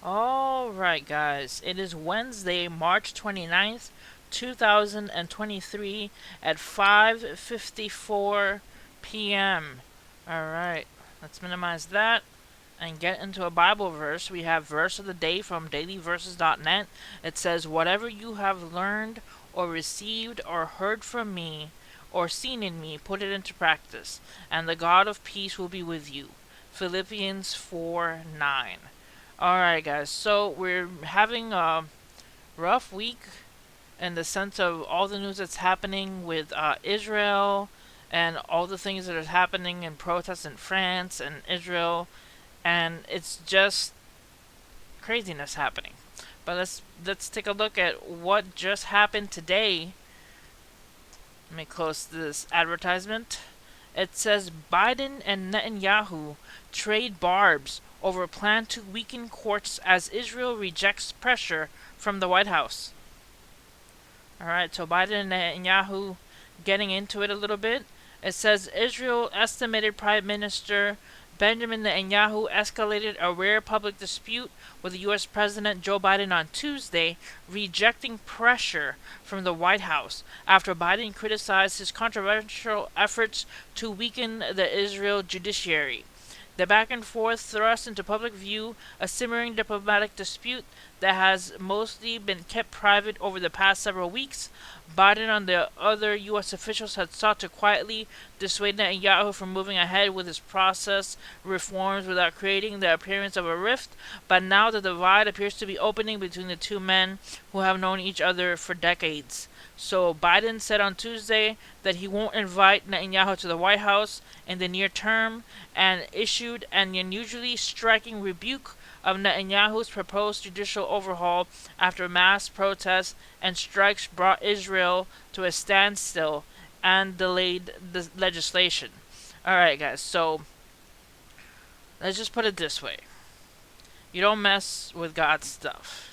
Alright, guys, it is Wednesday, March 29th, 2023 at 5:54 p.m. Alright, let's minimize that and get into a Bible verse. We have verse of the day from dailyverses.net. It says, "Whatever you have learned or received or heard from me or seen in me, put it into practice, and the God of peace will be with you." Philippians 4:9. Alright, guys, so we're having a rough week in the sense of all the news that's happening with Israel and all the things that are happening in protests in France and Israel, and it's just craziness happening. But let's take a look at what just happened today. Let me close this advertisement. It says Biden and Netanyahu trade barbs over plan to weaken courts as Israel rejects pressure from the White House. Alright, so Biden and Netanyahu getting into it a little bit. It says Israel estimated Prime Minister Benjamin Netanyahu escalated a rare public dispute with U.S. President Joe Biden on Tuesday, rejecting pressure from the White House after Biden criticized his controversial efforts to weaken the Israel judiciary. The back and forth thrust into public view a simmering diplomatic dispute that has mostly been kept private over the past several weeks. Biden and the other U.S. officials had sought to quietly dissuade Netanyahu from moving ahead with his process reforms without creating the appearance of a rift, but now the divide appears to be opening between the two men who have known each other for decades. So Biden said on Tuesday that he won't invite Netanyahu to the White House in the near term and issued an unusually striking rebuke of Netanyahu's proposed judicial overhaul after mass protests and strikes brought Israel to a standstill and delayed the legislation. Alright, guys, so let's just put it this way. You don't mess with God's stuff.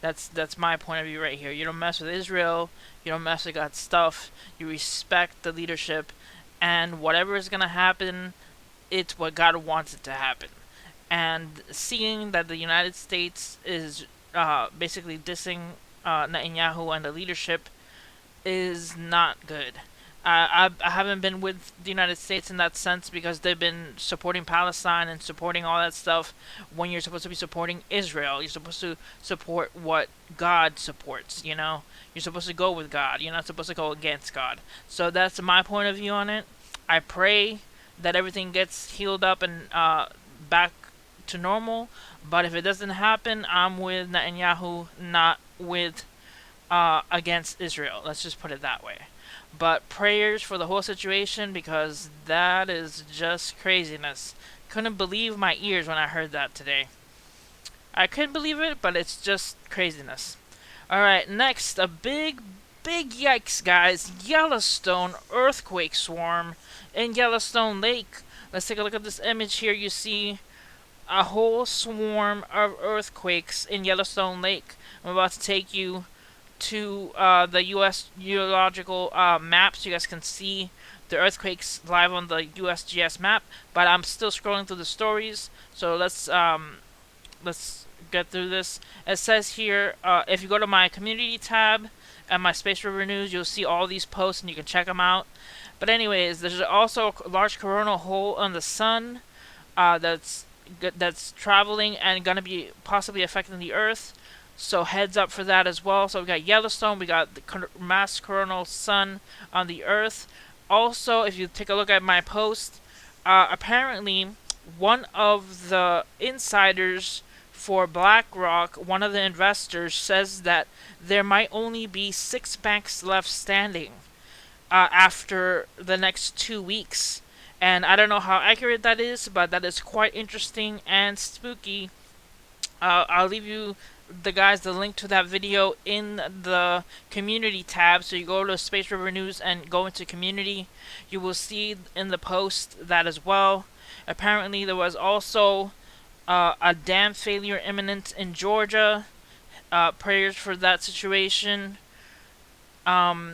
That's my point of view right here. You don't mess with Israel. You don't mess with God's stuff. You respect the leadership, and whatever is gonna happen, it's what God wants it to happen. And seeing that the United States is basically dissing Netanyahu and the leadership is not good. I haven't been with the United States in that sense because they've been supporting Palestine and supporting all that stuff when you're supposed to be supporting Israel. You're supposed to support what God supports, you know? You're supposed to go with God. You're not supposed to go against God. So that's my point of view on it. I pray that everything gets healed up and back to normal. But if it doesn't happen, I'm with Netanyahu, not with against Israel. Let's just put it that way. But prayers for the whole situation because that is just craziness. Couldn't believe my ears when I heard that today. I couldn't believe it, but it's just craziness. Alright, next, a big yikes, guys. Yellowstone earthquake swarm in Yellowstone Lake. Let's take a look at this image here. You see a whole swarm of earthquakes in Yellowstone Lake. I'm about to take you to the U.S. geological map so you guys can see the earthquakes live on the USGS map. But I'm still scrolling through the stories, so let's get through this. It says here, if you go to my community tab and my Space River News, you'll see all these posts and you can check them out. But anyways, there's also a large coronal hole on the sun that's traveling and gonna be possibly affecting the Earth. So heads up for that as well. So we got Yellowstone, we got the mass coronal sun on the Earth. Also, if you take a look at my post, apparently one of the insiders for BlackRock, one of the investors, says that there might only be 6 banks left standing after the next 2 weeks. And I don't know how accurate that is, but that is quite interesting and spooky. I'll leave you the link to that video in the community tab. So you go to Space River News and go into community. You will see in the post that as well. Apparently there was also a dam failure imminent in Georgia. Prayers for that situation. A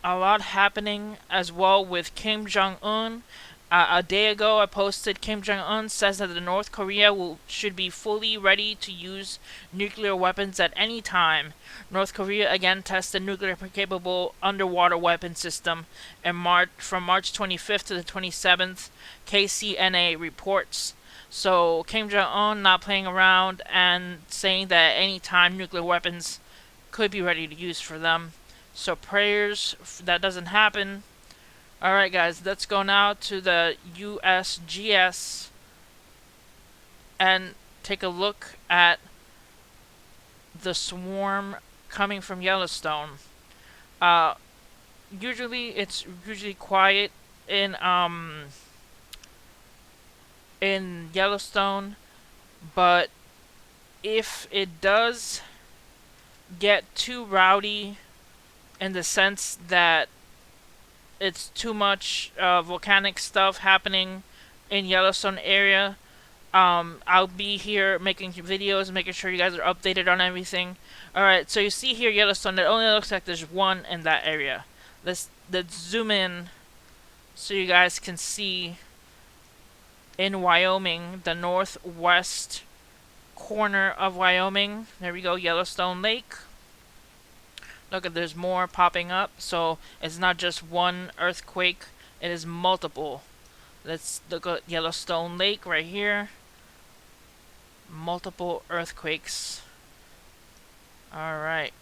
lot happening as well with Kim Jong-un A day ago, I posted Kim Jong-un says that the North Korea should be fully ready to use nuclear weapons at any time. North Korea again tested nuclear-capable underwater weapon system in from March 25th to the 27th. KCNA reports. So Kim Jong-un not playing around and saying that at any time nuclear weapons could be ready to use for them. So prayers that doesn't happen. Alright guys, let's go now to the USGS and take a look at the swarm coming from Yellowstone. Uh, it's usually quiet in Yellowstone, but if it does get too rowdy in the sense that it's too much volcanic stuff happening in Yellowstone area, I'll be here making videos, making sure you guys are updated on everything. Alright, so you see here Yellowstone, it only looks like there's one in that area. Let's zoom in so you guys can see in Wyoming, the northwest corner of Wyoming. There we go, Yellowstone Lake. Look, there's more popping up, so it's not just one earthquake, it is multiple. Let's look at Yellowstone Lake right here. Multiple earthquakes. Alright.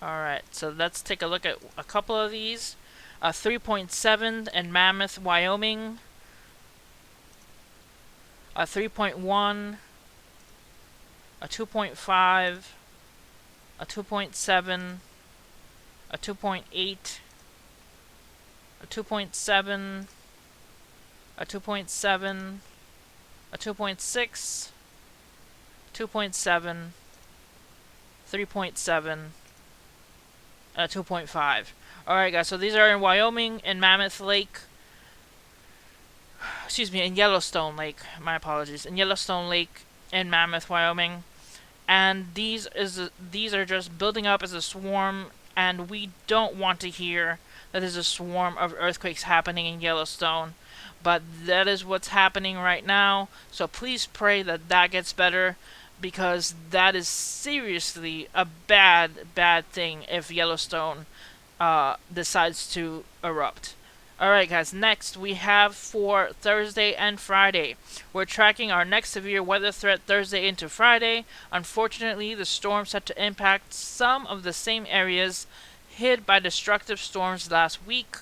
Alright, so let's take a look at a couple of these. 3.7 in Mammoth, Wyoming. 3.1. 2.5. 2.7. 2.8. 2.7. 2.7. 2.6. 2.7. 3.7. 2.5. Alright guys, so these are in Wyoming, in Mammoth Lake. Excuse me, in Yellowstone Lake. My apologies. In Yellowstone Lake in Mammoth, Wyoming. And these are just building up as a swarm, and we don't want to hear that there's a swarm of earthquakes happening in Yellowstone. But that is what's happening right now. So please pray that that gets better, because that is seriously a bad thing if Yellowstone decides to erupt. Alright guys, next we have for Thursday and Friday. We're tracking our next severe weather threat Thursday into Friday. Unfortunately, the storm set to impact some of the same areas hit by destructive storms last week.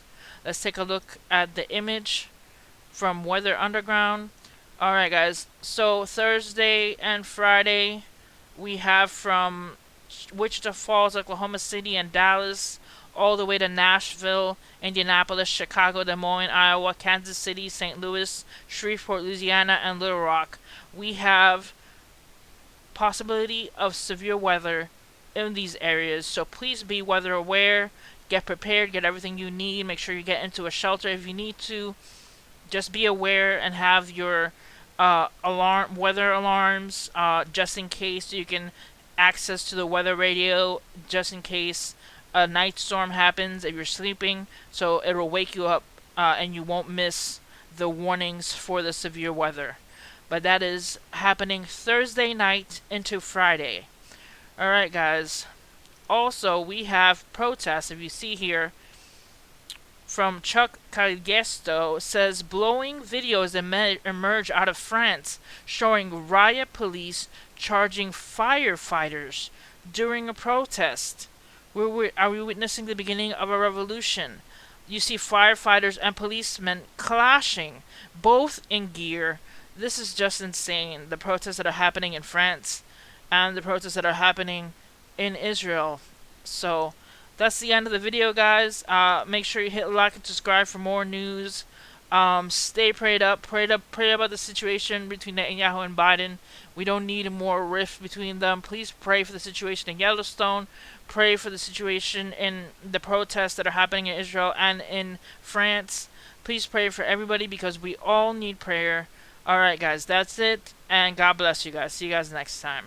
Let's take a look at the image from Weather Underground. Alright guys, so Thursday and Friday we have from Wichita Falls, Oklahoma City, and Dallas, all the way to Nashville, Indianapolis, Chicago, Des Moines, Iowa, Kansas City, St. Louis, Shreveport, Louisiana, and Little Rock. We have possibility of severe weather in these areas, so please be weather aware, get prepared, get everything you need, make sure you get into a shelter if you need to. Just be aware and have your weather alarms just in case, so you can access to the weather radio just in case a night storm happens if you're sleeping, so it'll wake you up and you won't miss the warnings for the severe weather. But that is happening Thursday night into Friday. Alright guys, also we have protests. If you see here from Chuck Calgesto, says blowing videos emerge out of France showing riot police charging firefighters during a protest. Are we witnessing the beginning of a revolution? You see firefighters and policemen clashing, both in gear. This is just insane. The protests that are happening in France and the protests that are happening in Israel. So that's the end of the video, guys. Make sure you hit like and subscribe for more news. Stay prayed up. Pray about the situation between Netanyahu and Biden. We don't need more rift between them. Please pray for the situation in Yellowstone. Pray for the situation in the protests that are happening in Israel and in France. Please pray for everybody because we all need prayer. Alright guys, that's it. And God bless you guys. See you guys next time.